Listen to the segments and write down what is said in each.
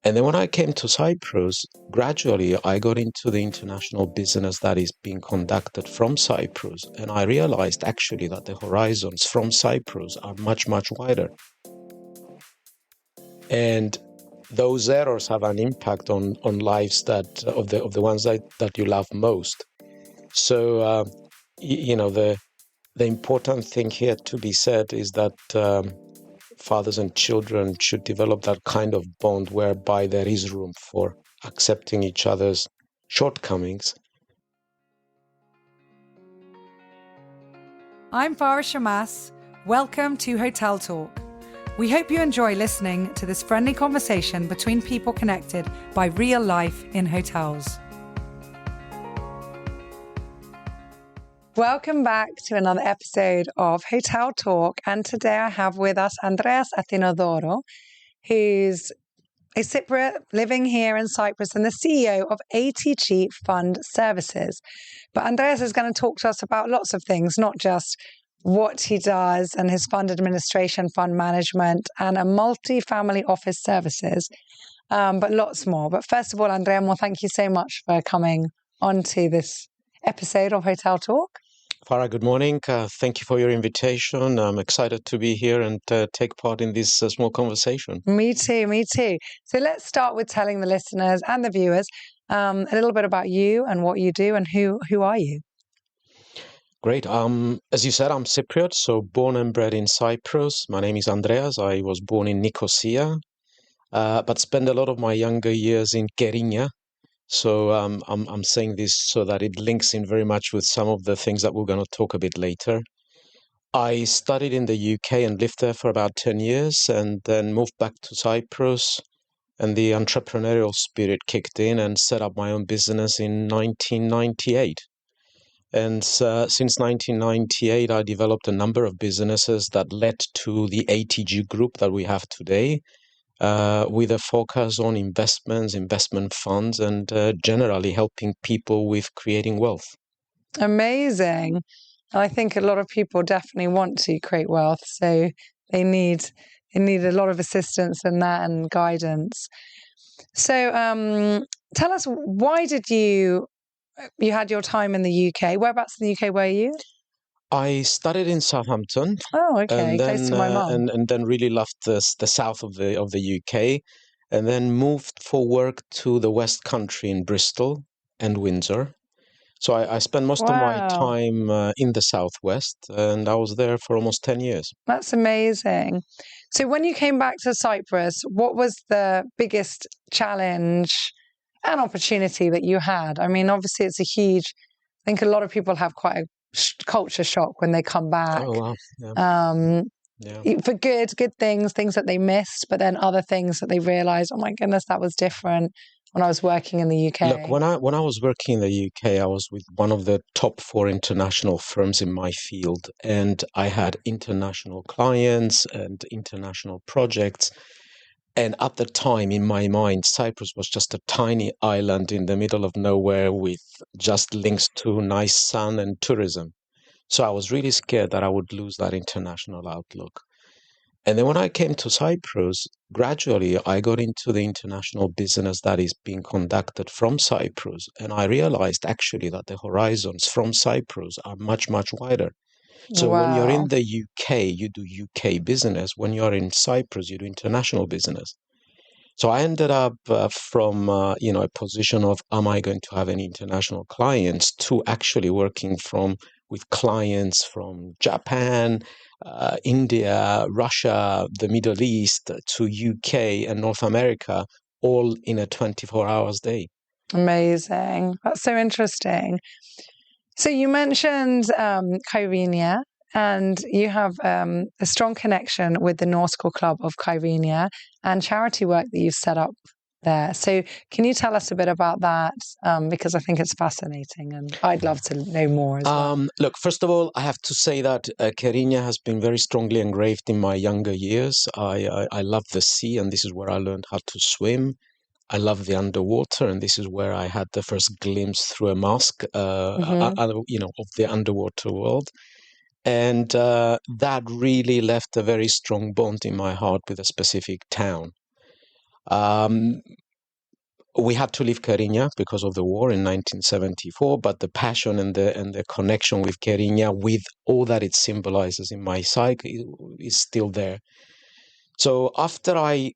And then when I came to Cyprus, gradually I got into the international business that is being conducted from Cyprus. And I realized actually that the horizons from Cyprus are much, much wider. And those errors have an impact on lives that of the ones that you love most. So, the important thing here to be said is that fathers and children should develop that kind of bond whereby there is room for accepting each other's shortcomings. I'm Farah Shammas. Welcome to Hotel Talk. We hope you enjoy listening to this friendly conversation between people connected by real life in hotels. Welcome back to another episode of Hotel Talk. And today I have with us Andreas Athinodorou, who's a Cypriot living here in Cyprus and the CEO of ATG Fund Services. But Andreas is going to talk to us about lots of things, not just what he does and his fund administration, fund management, and a multi-family office services, but lots more. But first of all, Andrea, thank you so much for coming onto this episode of Hotel Talk. Farah, good morning. Thank you for your invitation. I'm excited to be here and take part in this small conversation. Me too. So let's start with telling the listeners and the viewers a little bit about you and what you do and who are you? Great. As you said, I'm Cypriot, so born and bred in Cyprus. My name is Andreas. I was born in Nicosia, but spent a lot of my younger years in Kyrenia. So I'm saying this so that it links in very much with some of the things that we're going to talk a bit later. I studied in the UK and lived there for about 10 years and then moved back to Cyprus, and the entrepreneurial spirit kicked in and set up my own business in 1998. And since 1998, I developed a number of businesses that led to the ATG group that we have today, with a focus on investments, investment funds, and generally helping people with creating wealth. Amazing. And I think a lot of people definitely want to create wealth, so they need a lot of assistance in that and guidance. So tell us, why did you had your time in the UK? Whereabouts in the UK were you? I studied in Southampton. Oh, okay, and then, close to my mum. And then really loved the south of the UK, and then moved for work to the West Country in Bristol and Windsor. So I spent most of my time in the southwest, and I was there for almost 10 years. That's amazing. So when you came back to Cyprus, what was the biggest challenge and opportunity that you had? I mean, obviously it's I think a lot of people have quite a culture shock when they come back. Oh, wow. Yeah. For good things that they missed, but then other things that they realized, oh my goodness, that was different when I was working in the UK. Look, when I was working in the UK, I was with one of the top 4 international firms in my field, and I had international clients and international projects. And at the time, in my mind, Cyprus was just a tiny island in the middle of nowhere with just links to nice sun and tourism. So I was really scared that I would lose that international outlook. And then when I came to Cyprus, gradually I got into the international business that is being conducted from Cyprus. And I realized actually that the horizons from Cyprus are much, much wider. So when you're in the UK, you do UK business. When you're in Cyprus, you do international business. So I ended up from a position of, am I going to have any international clients, to actually working with clients from Japan, India, Russia, the Middle East, to UK and North America, all in a 24 hours day. Amazing. That's so interesting. So you mentioned Kyrenia, and you have a strong connection with the Nautical Club of Kyrenia and charity work that you've set up there. So can you tell us a bit about that? Because I think it's fascinating and I'd love to know more as well. Look, first of all, I have to say that Kyrenia has been very strongly engraved in my younger years. I love the sea, and this is where I learned how to swim. I love the underwater, and this is where I had the first glimpse through a mask, of the underwater world. And that really left a very strong bond in my heart with a specific town. We had to leave Kyrenia because of the war in 1974, but the passion and the connection with Kyrenia, with all that it symbolizes in my psyche, is still there. So after I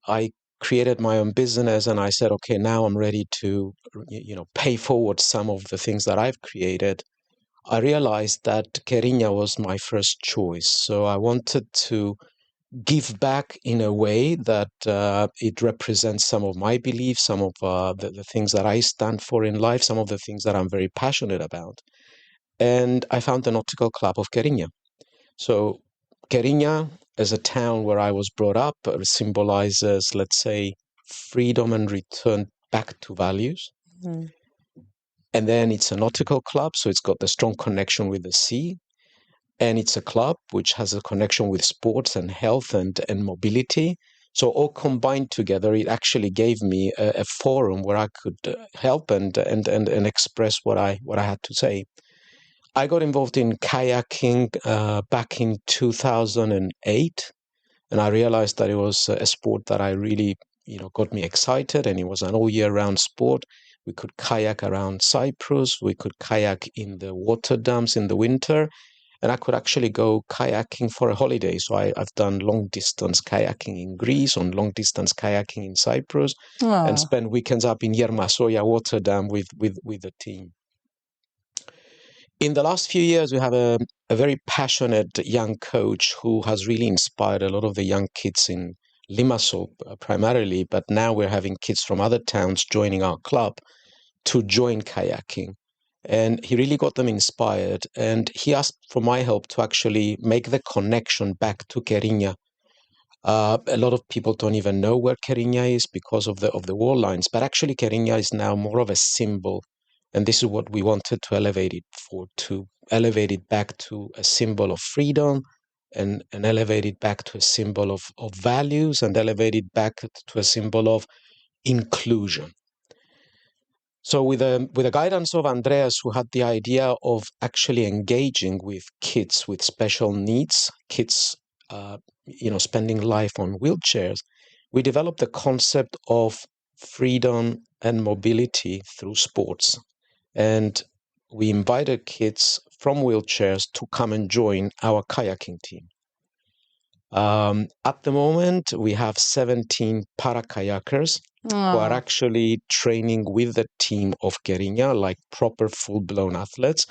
created my own business and I said, okay, now I'm ready to, pay forward some of the things that I've created, I realized that Kyrenia was my first choice. So I wanted to give back in a way that it represents some of my beliefs, some of the things that I stand for in life, some of the things that I'm very passionate about. And I found the Nautical Club of Kyrenia. So Kyrenia, as a town where I was brought up, symbolizes, let's say, freedom and return back to values. Mm. And then it's a nautical club, so it's got the strong connection with the sea. And it's a club which has a connection with sports and health and mobility. So all combined together, it actually gave me a forum where I could help and express what I had to say. I got involved in kayaking back in 2008, and I realized that it was a sport that I really, got me excited, and it was an all-year-round sport. We could kayak around Cyprus, we could kayak in the water dams in the winter, and I could actually go kayaking for a holiday. So I've done long-distance kayaking in Greece, on long-distance kayaking in Cyprus, and spent weekends up in Yermasoya water dam with the team. In the last few years, we have a very passionate young coach who has really inspired a lot of the young kids in Limassol primarily, but now we're having kids from other towns joining our club to join kayaking. And he really got them inspired, and he asked for my help to actually make the connection back to Kyrenia. A lot of people don't even know where Kyrenia is because of the war lines, but actually Kyrenia is now more of a symbol. And this is what we wanted to elevate it for, to elevate it back to a symbol of freedom, and elevate it back to a symbol of values, and elevate it back to a symbol of inclusion. So with the guidance of Andreas, who had the idea of actually engaging with kids with special needs, kids, spending life on wheelchairs, we developed the concept of freedom and mobility through sports. And we invited kids from wheelchairs to come and join our kayaking team. At the moment, we have 17 para-kayakers who are actually training with the team of Kyrenia, like proper full-blown athletes.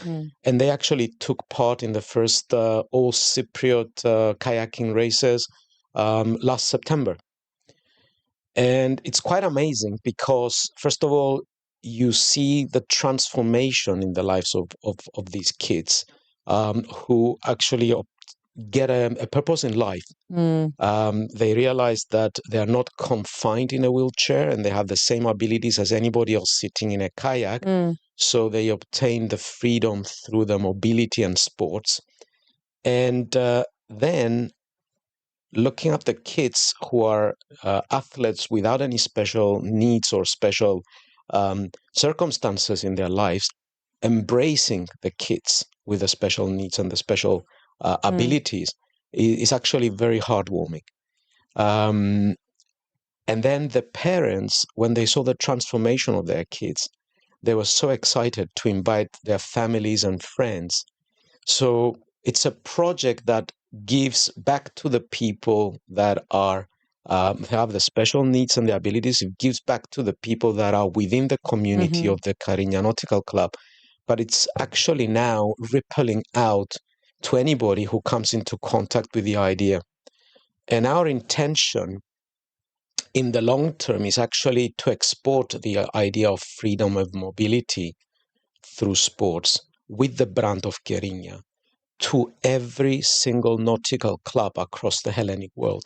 And they actually took part in the first all Cypriot kayaking races last September. And it's quite amazing because, first of all, you see the transformation in the lives of these kids who actually get a purpose in life. They realize that they are not confined in a wheelchair, and they have the same abilities as anybody else sitting in a kayak. So they obtain the freedom through the mobility and sports. And then looking at the kids who are athletes without any special needs or special circumstances in their lives, embracing the kids with the special needs and the special abilities is actually very heartwarming. And then the parents, when they saw the transformation of their kids, they were so excited to invite their families and friends. So it's a project that gives back to the people that are have the special needs and the abilities. It gives back to the people that are within the community of the Kyrenia Nautical Club. But it's actually now rippling out to anybody who comes into contact with the idea. And our intention in the long term is actually to export the idea of freedom of mobility through sports with the brand of Kyrenia to every single nautical club across the Hellenic world.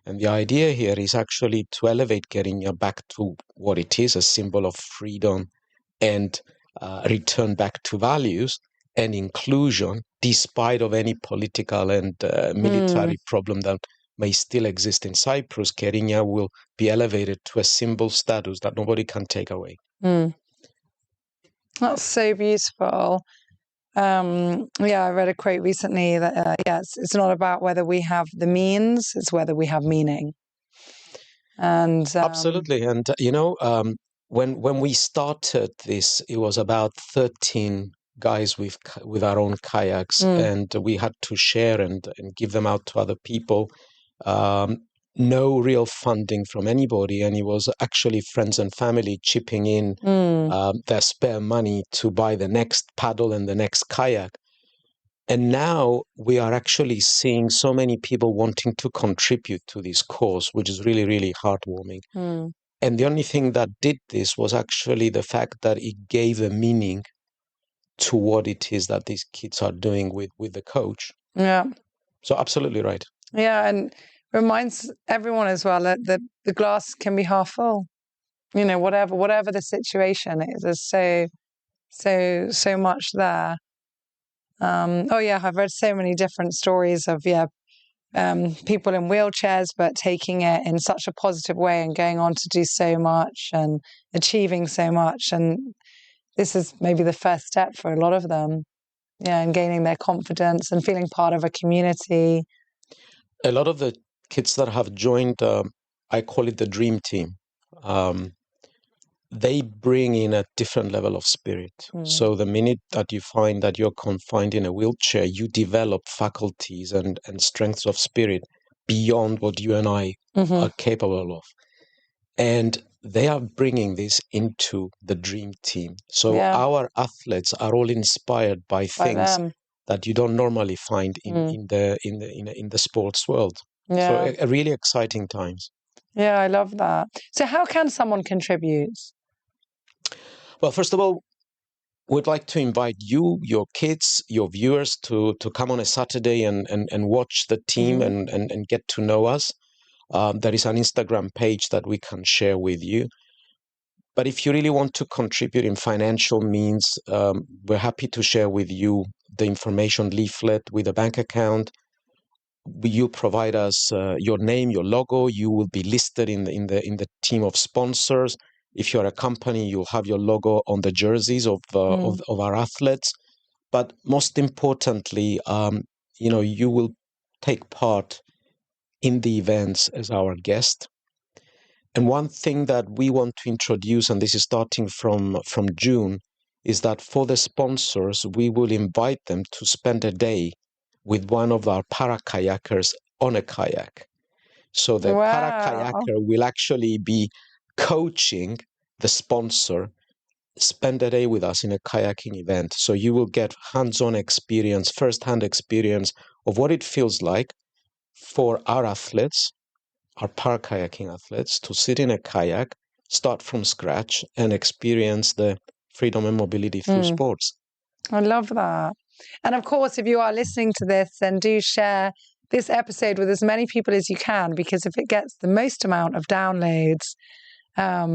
And the idea here is actually to elevate Kyrenia back to what it is, a symbol of freedom and return back to values and inclusion, despite of any political and military problem that may still exist in Cyprus. Kyrenia will be elevated to a symbol status that nobody can take away. That's so beautiful. I read a quote recently that it's not about whether we have the means, it's whether we have meaning. And Absolutely. And, when we started this, it was about 13 guys with our own kayaks, and we had to share and give them out to other people. No real funding from anybody, and it was actually friends and family chipping in their spare money to buy the next paddle and the next kayak. And now we are actually seeing so many people wanting to contribute to this cause, which is really, really heartwarming. And the only thing that did this was actually the fact that it gave a meaning to what it is that these kids are doing with the coach. Yeah. So absolutely right. Yeah, and reminds everyone as well that the glass can be half full. Whatever the situation is, there's so much there. I've read so many different stories of people in wheelchairs, but taking it in such a positive way and going on to do so much and achieving so much. And this is maybe the first step for a lot of them. Yeah, and gaining their confidence and feeling part of a community. A lot of the kids that have joined, I call it the dream team. They bring in a different level of spirit. So the minute that you find that you're confined in a wheelchair, you develop faculties and strengths of spirit beyond what you and I are capable of. And they are bringing this into the dream team. So our athletes are all inspired by things that you don't normally find in the sports world. So a really exciting times. Yeah, I love that. So how can someone contribute? Well, first of all, we'd like to invite you, your kids, your viewers to come on a Saturday and watch the team and get to know us. There is an Instagram page that we can share with you. But if you really want to contribute in financial means, we're happy to share with you the information leaflet with a bank account. You provide us your name, your logo. You will be listed in the team of sponsors. If you're a company, you'll have your logo on the jerseys of our athletes. But most importantly, you will take part in the events as our guest. And one thing that we want to introduce, and this is starting from June, is that for the sponsors, we will invite them to spend a day with one of our para-kayakers on a kayak. So the para-kayaker will actually be coaching the sponsor, spend a day with us in a kayaking event. So you will get hands-on experience, first-hand experience of what it feels like for our athletes, our para-kayaking athletes, to sit in a kayak, start from scratch, and experience the freedom and mobility through sports. I love that. And of course, if you are listening to this, then do share this episode with as many people as you can, because if it gets the most amount of downloads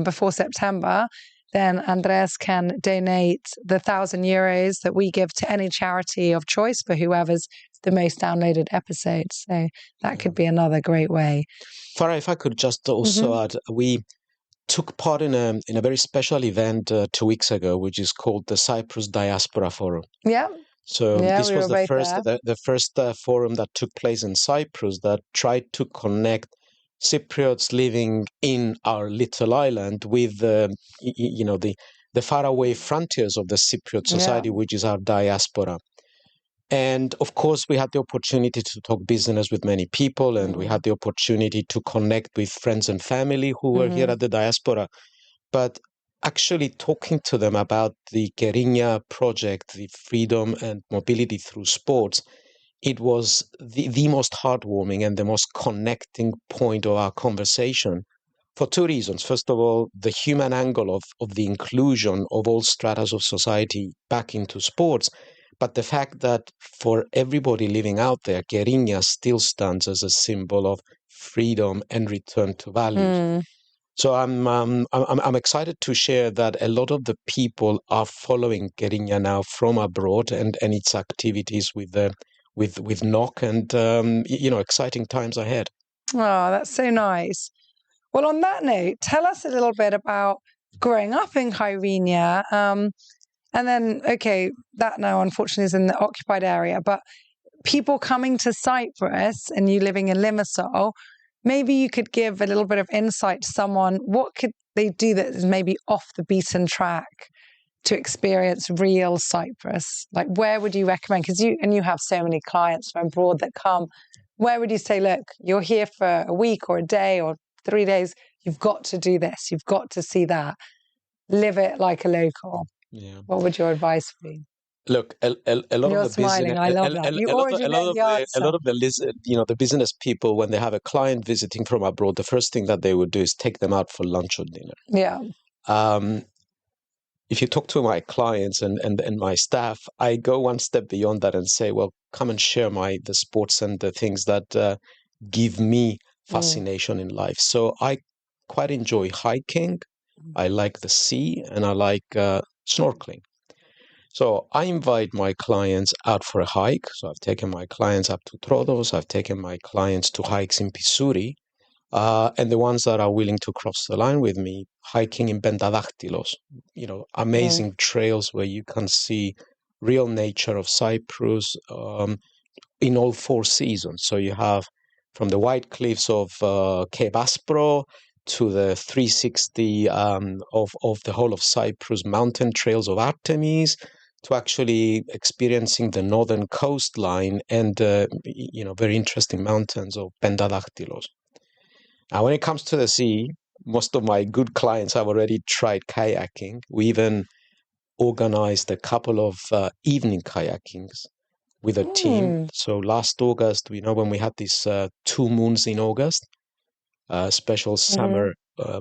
before September, then Andreas can donate the €1,000 that we give to any charity of choice for whoever's the most downloaded episode. So that could be another great way. Farah, if I could just also add, we took part in a very special event 2 weeks ago, which is called the Cyprus Diaspora Forum. Yeah. So this was the first forum that took place in Cyprus that tried to connect Cypriots living in our little island with the faraway frontiers of the Cypriot society, which is our diaspora. And of course, we had the opportunity to talk business with many people, and we had the opportunity to connect with friends and family who were here at the diaspora. But actually talking to them about the Kyrenia project, the freedom and mobility through sports, it was the most heartwarming and the most connecting point of our conversation for two reasons. First of all, the human angle of the inclusion of all stratas of society back into sports, but the fact that for everybody living out there, Kyrenia still stands as a symbol of freedom and return to values. So I'm excited to share that a lot of the people are following Kyrenia now from abroad and its activities with NOC, and exciting times ahead. Oh, that's so nice. Well, on that note, tell us a little bit about growing up in Kyrenia. And then, okay, that now unfortunately is in the occupied area, but people coming to Cyprus and you living in Limassol, maybe you could give a little bit of insight to someone. What could they do that is maybe off the beaten track to experience real Cyprus? Like, where would you recommend? Because you have so many clients from abroad that come. Where would you say, look, you're here for a week or a day or 3 days. You've got to do this. You've got to see that. Live it like a local. Yeah. What would your advice be? Look, a lot You're of the smiling. business, I love that. You already know the a answer. lot of the business people, when they have a client visiting from abroad, the first thing that they would do is take them out for lunch or dinner. Yeah. If you talk to my clients and my staff, I go one step beyond that and say, well, come and share the sports and the things that give me fascination in life. So I quite enjoy hiking. I like the sea and I like snorkeling. So I invite my clients out for a hike. So I've taken my clients up to Troodos. I've taken my clients to hikes in Pissouri. And the ones that are willing to cross the line with me, hiking in Pentadactylos, amazing trails where you can see real nature of Cyprus in all 4 seasons. So you have from the white cliffs of Cape Aspro to the 360 of the whole of Cyprus mountain trails of Artemis, to actually experiencing the northern coastline and very interesting mountains of Pentadactylos. Now, when it comes to the sea, most of my good clients have already tried kayaking. We even organized a couple of evening kayakings with a team. So last August, when we had these 2 moons in August, special summer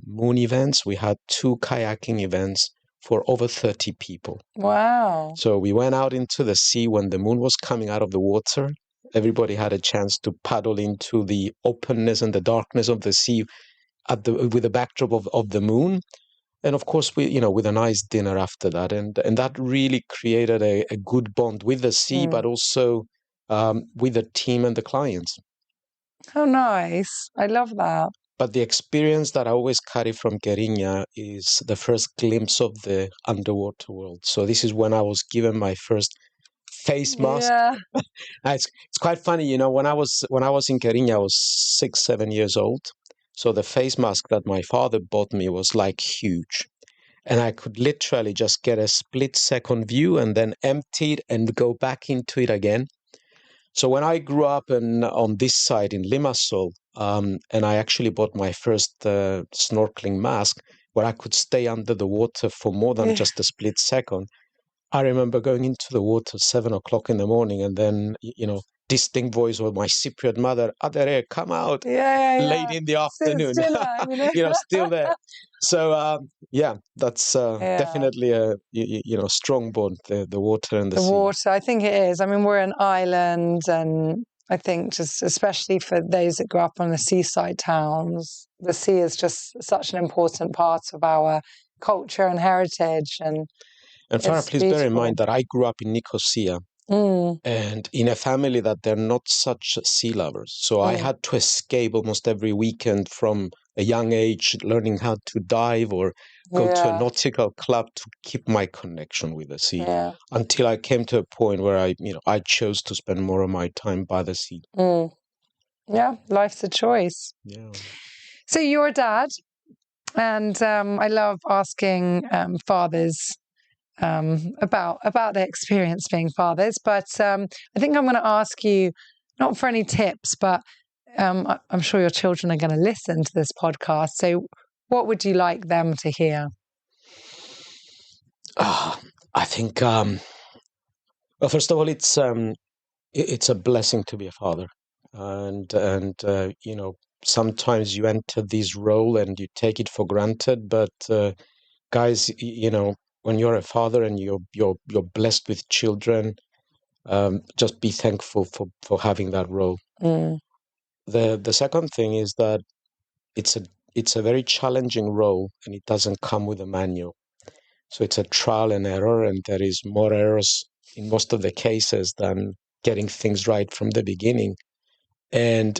moon events, we had 2 kayaking events for over 30 people. Wow. So we went out into the sea when the moon was coming out of the water. Everybody had a chance to paddle into the openness and the darkness of the sea with the backdrop of the moon. And of course, with a nice dinner after that. And that really created a good bond with the sea, but also with the team and the clients. How nice. I love that. But the experience that I always carry from Kyrenia is the first glimpse of the underwater world. So this is when I was given my first face mask. Yeah. It's quite funny, when I was in Kyrenia, I was 6, 7 years old. So the face mask that my father bought me was like huge. And I could literally just get a split-second view and then empty it and go back into it again. So when I grew up on this side in Limassol, and I actually bought my first snorkeling mask where I could stay under the water for more than just a split second, I remember going into the water 7 o'clock in the morning and then, distinct voice of my Cypriot mother, Adere, come out, late in the afternoon, still there. So, that's definitely a, strong bond, the water and the sea. Water, I think it is. I mean, we're an island, and I think just especially for those that grew up on the seaside towns, the sea is just such an important part of our culture and heritage. And Farah, please bear in mind that I grew up in Nicosia. And in a family that they're not such sea lovers. So I had to escape almost every weekend from a young age, learning how to dive or go to a nautical club to keep my connection with the sea, until I came to a point where I chose to spend more of my time by the sea. Yeah, life's a choice. Yeah. So you're a dad, and I love asking fathers about their experience being fathers. But I think I'm going to ask you, not for any tips, but I'm sure your children are going to listen to this podcast. So what would you like them to hear? I think, well, first of all, it's a blessing to be a father. And sometimes you enter this role and you take it for granted. But guys, when you're a father and you're blessed with children, just be thankful for having that role. The second thing is that it's a very challenging role, and it doesn't come with a manual. So it's a trial and error, and there is more errors in most of the cases than getting things right from the beginning. And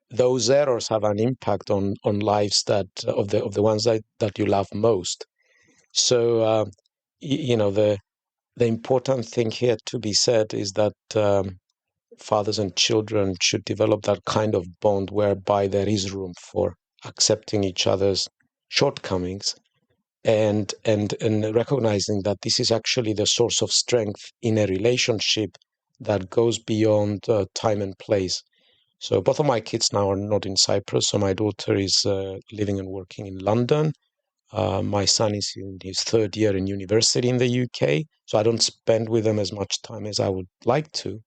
those errors have an impact on lives that of the ones that you love most. So the important thing here to be said is that fathers and children should develop that kind of bond whereby there is room for accepting each other's shortcomings and recognizing that this is actually the source of strength in a relationship that goes beyond time and place. So both of my kids now are not in Cyprus. So my daughter is living and working in London. My son is in his third year in university in the UK. So I don't spend with them as much time as I would like to.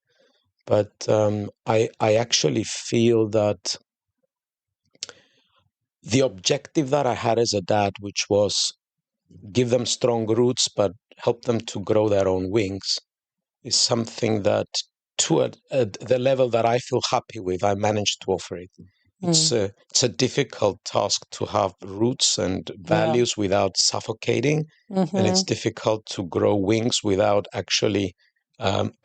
But I actually feel that the objective that I had as a dad, which was give them strong roots, but help them to grow their own wings, is something that to the level that I feel happy with, I managed to offer it. It's a difficult task to have roots and values without suffocating, and it's difficult to grow wings without actually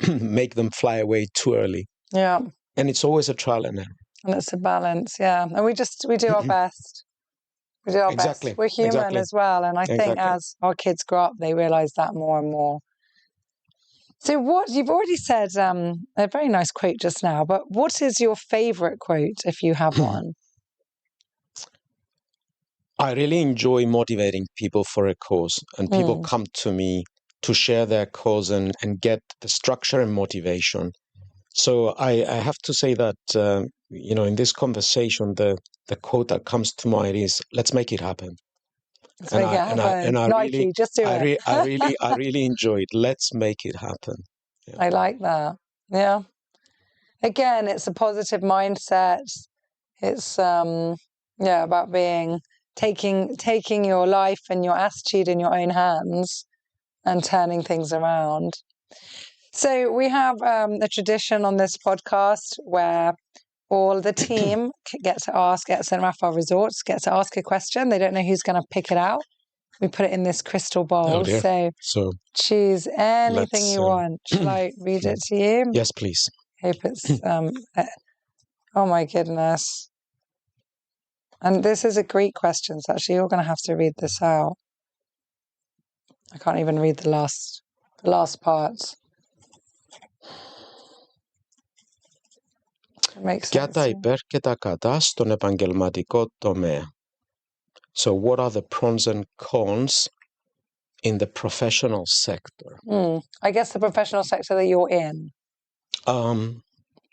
make them fly away too early. Yeah. And it's always a trial and error. And it's a balance, yeah. And we do our best. We do our Exactly. best. We're human as well. And I think as our kids grow up, they realize that more and more. So what you've already said, a very nice quote just now, but what is your favorite quote if you have one? I really enjoy motivating people for a cause, and people come to me to share their cause and get the structure and motivation. So I have to say that, in this conversation, the quote that comes to mind is, let's make it happen. Let's make it happen. Nike, just do it. I really enjoy it. Let's make it happen. Yeah. I like that. Yeah. Again, it's a positive mindset. It's, about taking your life and your attitude in your own hands and turning things around. So we have a tradition on this podcast where all the team gets in Rafa Resorts, gets to ask a question. They don't know who's going to pick it out. We put it in this crystal bowl. Oh, so choose anything you want. Shall I read it to you? Yes, please. Hope it's, oh my goodness. And this is a Greek question, so actually you're going to have to read this out. I can't even read the last part. It makes sense. Και τα υπέρ και τα κατά στον επαγγελματικό τομέα. So what are the pros and cons in the professional sector? I guess the professional sector that you're in. And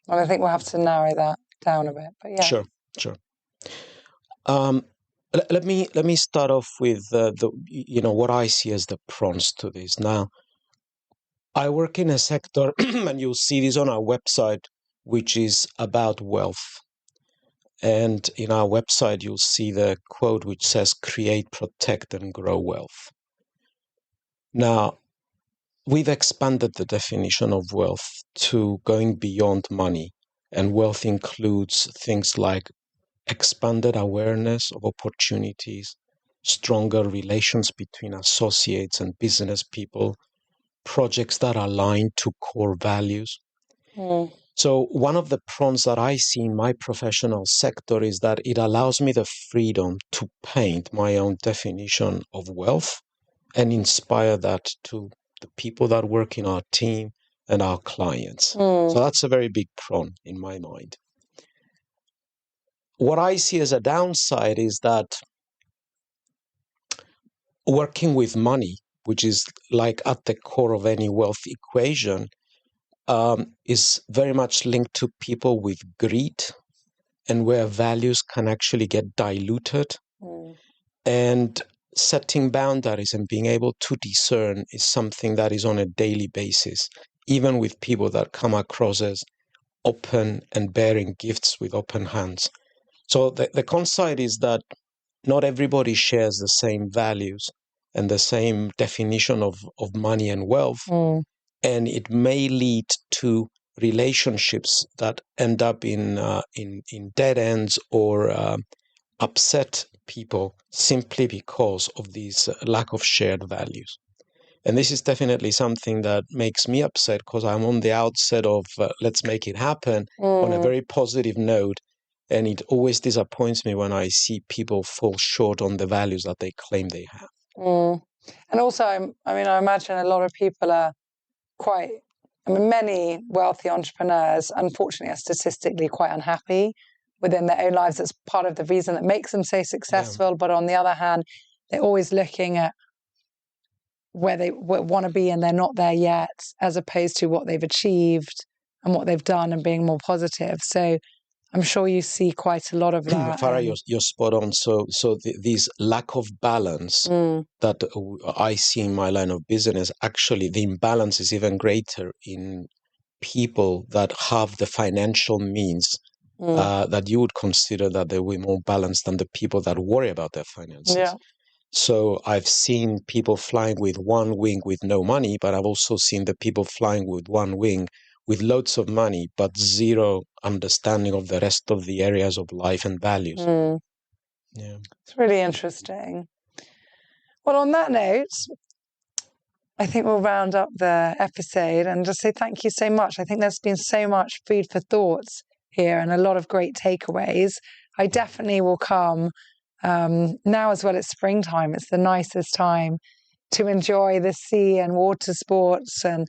I think we'll have to narrow that down a bit. But yeah. Sure. Let me start off with what I see as the pros to this. Now, I work in a sector, and you'll see this on our website, which is about wealth. And in our website, you'll see the quote which says, create, protect, and grow wealth. Now, we've expanded the definition of wealth to going beyond money. And wealth includes things like expanded awareness of opportunities, stronger relations between associates and business people, projects that align to core values. So one of the pros that I see in my professional sector is that it allows me the freedom to paint my own definition of wealth and inspire that to the people that work in our team and our clients. So that's a very big pro in my mind. What I see as a downside is that working with money, which is like at the core of any wealth equation, is very much linked to people with greed and where values can actually get diluted. And setting boundaries and being able to discern is something that is on a daily basis, even with people that come across as open and bearing gifts with open hands. So the conside is that not everybody shares the same values and the same definition of money and wealth. And it may lead to relationships that end up in dead ends or upset people simply because of this lack of shared values. And this is definitely something that makes me upset because I'm on the outset of let's make it happen on a very positive note. And it always disappoints me when I see people fall short on the values that they claim they have. And also, I imagine a lot of people are quite I mean, many wealthy entrepreneurs, unfortunately, are statistically quite unhappy within their own lives. It's part of the reason that makes them so successful. Yeah. But on the other hand, they're always looking at where they want to be and they're not there yet, as opposed to what they've achieved and what they've done and being more positive. So I'm sure you see quite a lot of that. Farah, you're spot on. So this lack of balance that I see in my line of business, actually the imbalance is even greater in people that have the financial means that you would consider that they were more balanced than the people that worry about their finances. Yeah. So I've seen people flying with one wing with no money, but I've also seen the people flying with one wing with loads of money, but zero understanding of the rest of the areas of life and values. Yeah. It's really interesting. Well, on that note, I think we'll round up the episode and just say thank you so much. I think there's been so much food for thoughts here and a lot of great takeaways. I definitely will come now as well. It's springtime. It's the nicest time to enjoy the sea and water sports. And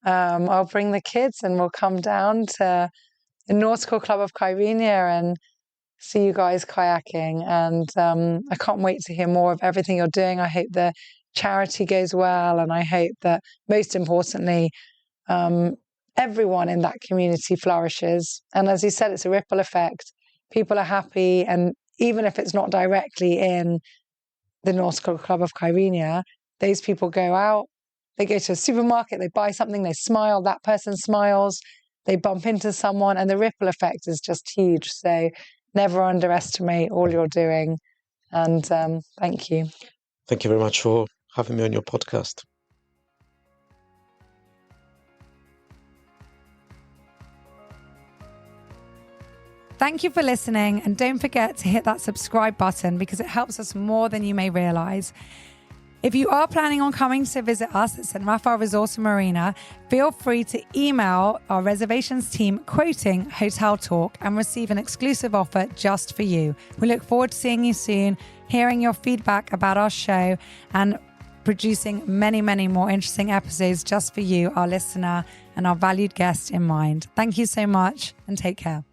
I'll bring the kids and we'll come down to the Nautical Club of Kyrenia and see you guys kayaking. And I can't wait to hear more of everything you're doing. I hope the charity goes well. And I hope that, most importantly, everyone in that community flourishes. And as you said, it's a ripple effect. People are happy. And even if it's not directly in the Nautical Club of Kyrenia, those people go out, they go to a supermarket, they buy something, they smile, that person smiles, they bump into someone, and the ripple effect is just huge. So never underestimate all you're doing. And thank you. Thank you very much for having me on your podcast. Thank you for listening, and don't forget to hit that subscribe button because it helps us more than you may realize. If you are planning on coming to visit us at St. Raphael Resort and Marina, feel free to email our reservations team quoting Hotel Talk and receive an exclusive offer just for you. We look forward to seeing you soon, hearing your feedback about our show, and producing many, many more interesting episodes just for you, our listener, and our valued guest in mind. Thank you so much, and take care.